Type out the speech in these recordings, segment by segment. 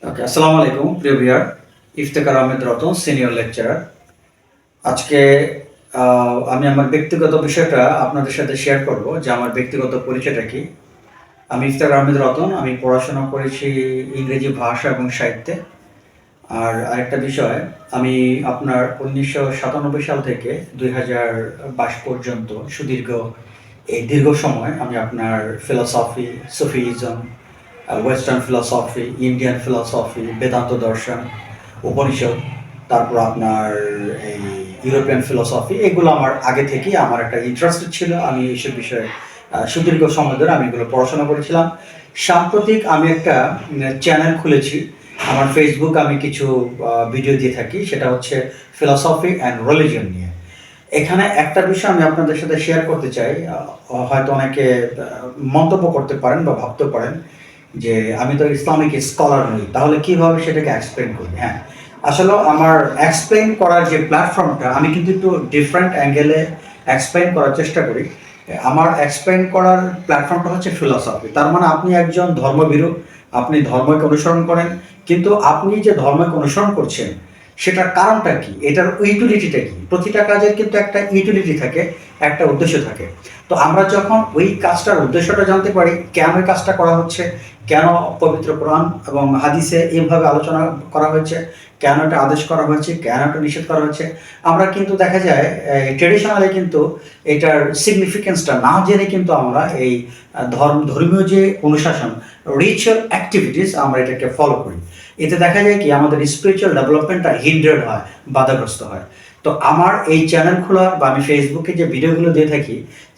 ওকে, আসসালামু আলাইকুম প্রিয় viewer. Iftekhar Ahmed Ratan, senior lecturer. আজকে আমি আমার ব্যক্তিগত বিষয়টা আপনাদের সাথে শেয়ার করব যে আমার ব্যক্তিগত পরিচয়টা কি। আমি ইফতেখার আহমেদ রতন। আমি পড়াশোনা করেছি ইংরেজি ভাষা এবং সাহিত্যে। আর আরেকটা বিষয়, আমি আপনার 1997 সাল থেকে 2022 পর্যন্ত এই দীর্ঘ সময় আমি আপনার philosophy, Sufism, western philosophy, Indian philosophy, Vedanta দর্শন, উপনিষদ, তারপর আপনার এই ইউরোপিয়ান ফিলসফি, এগুলো আমার আগে থেকেই আমার একটা ইন্টারেস্টেড ছিল। আমি এইসব বিষয়ে সুদীর্ঘ সময় ধরে আমি এগুলো পড়াশোনা করেছিলাম। সাম্প্রতিক আমি একটা চ্যানেল খুলেছি আমার ফেসবুক। আমি কিছু ভিডিও দিয়ে থাকি, সেটা হচ্ছে ফিলসফি অ্যান্ড রিলিজিয়ন নিয়ে। এখানে একটা বিষয় আমি আপনাদের সাথে শেয়ার করতে চাই। হয়তো অনেকে মন্তব্য করতে পারেন বা ভাবতে পারেন যে আমি তো ইসলামিক স্কলার নই, তাহলে কিভাবে সেটাকে এক্সপ্লেন করি। হ্যাঁ, আসলে আমার এক্সপ্লেন করার যে প্ল্যাটফর্মটা, আমি কিন্তু একটু ডিফারেন্ট অ্যাঙ্গেলে এক্সপ্লেন করার চেষ্টা করি। আমার এক্সপ্লেন করার প্ল্যাটফর্মটা হচ্ছে ফিলসফি। তার মানে আপনি একজন ধর্মভীরু, আপনি ধর্মকে অনুসরণ করেন, কিন্তু আপনি যে ধর্মকে অনুসরণ করছেন সেটার কারণটা কি, এটার ইউটিলিটিটা কি। প্রতিটা কাজের কিন্তু একটা ইউটিলিটি থাকে, একটা উদ্দেশ্য থাকে। তো আমরা যখন ওই কাজটার উদ্দেশ্যটা জানতে পারি, কেন ওই কাজটা করা হচ্ছে, কেন পবিত্র কোরআন এবং হাদিসে এইভাবে আলোচনা করা হয়েছে, কেন এটা আদেশ করা হয়েছে, কেন এটা নিষেধ করা হয়েছে, আমরা কিন্তু দেখা যায় ট্রেডিশনালি কিন্তু এটার সিগনিফিকেন্সটা না জেনে কিন্তু আমরা এই ধর্মীয় যে অনুশাসন, রিচুয়াল অ্যাক্টিভিটিস, আমরা এটাকে ফলো করি। এতে দেখা যায় কি আমাদের স্পিরিচুয়াল ডেভেলপমেন্টটা হিন্ডার্ড হয়, বাধাগ্রস্ত হয়। তো আমার এই চ্যানেল খোলা বা আমি ফেসবুকে যে ভিডিওগুলো দিয়ে থাকি,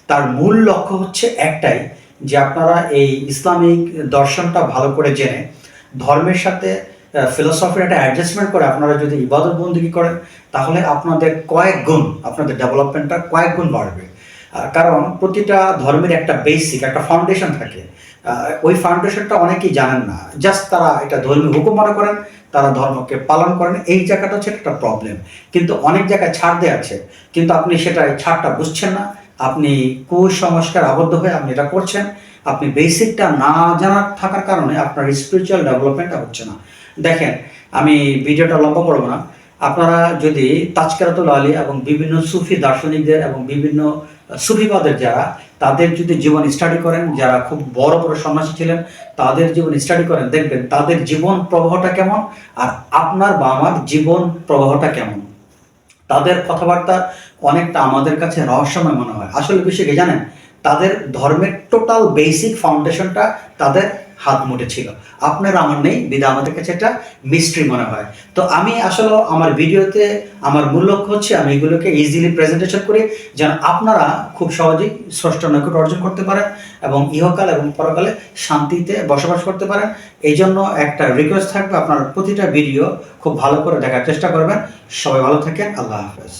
তার মূল লক্ষ্য হচ্ছে একটাই, যে আপনারা এই ইসলামিক দর্শনটা ভালো করে জেনে ধর্মের সাথে ফিলসফির একটা অ্যাডজাস্টমেন্ট করে আপনারা যদি ইবাদত বন্দেগী করেন, তাহলে আপনাদের কয়েক গুণ, আপনাদের ডেভেলপমেন্টটা কয়েক গুণ বাড়বে। কারণ প্রতিটা ধর্মের একটা বেসিক, একটা ফাউন্ডেশন থাকে। ওই ফাউন্ডেশনটা অনেকেই জানেন না, জাস্ট তারা এটা ধর্মীয় হুকুম মনে করেন, তারা ধর্মকে পালন করেন। এই জায়গাটা হচ্ছে একটা প্রবলেম। কিন্তু অনেক জায়গায় ছাড় দেওয়া আছে, কিন্তু আপনি সেটা ছাড়টা বুঝছেন না। আপনি কুসংস্কার আবদ্ধ হয়ে আপনি এটা করছেন। আপনি বেসিকটা না জানার থাকার কারণে আপনার স্পিরিচুয়াল ডেভেলপমেন্টটা হচ্ছে না। দেখেন, আমি ভিডিওটা লম্বা করবো না। আপনারা যদি তাজকিরাতুল আলী এবং বিভিন্ন সুফি দার্শনিকদের এবং বিভিন্ন সুফিবাদের যারা, তাদের যদি জীবন স্টাডি করেন, যারা খুব বড় বড় সন্ন্যাসী ছিলেন, তাদের জীবন স্টাডি করেন, দেখবেন তাদের জীবন প্রবাহটা কেমন আর আপনার বা আমার জীবন প্রবাহটা কেমন। তাদের কথাবার্তা অনেকটা আমাদের কাছে রহস্যময় মনে হয়। আসলে বিষয় কি জানেন, তাদের ধর্মের টোটাল বেসিক ফাউন্ডেশনটা তাদের হাত মুঠে ছিল। আপনার আমার নেই, বিধা আমাদের কাছে একটা মিস্ট্রি মনে হয়। তো আমি আসলে আমার ভিডিওতে আমার মূল লক্ষ্য হচ্ছে আমি এগুলোকে ইজিলি প্রেজেন্টেশন করি, যেন আপনারা খুব সহজেই স্রষ্টার নৈকট্য অর্জন করতে পারেন এবং ইহকাল এবং পরকালে শান্তিতে বসবাস করতে পারেন। এই জন্য একটা রিকোয়েস্ট থাকবে, আপনার প্রতিটা ভিডিও খুব ভালো করে দেখার চেষ্টা করবেন। সবাই ভালো থাকেন। আল্লাহ হাফেজ।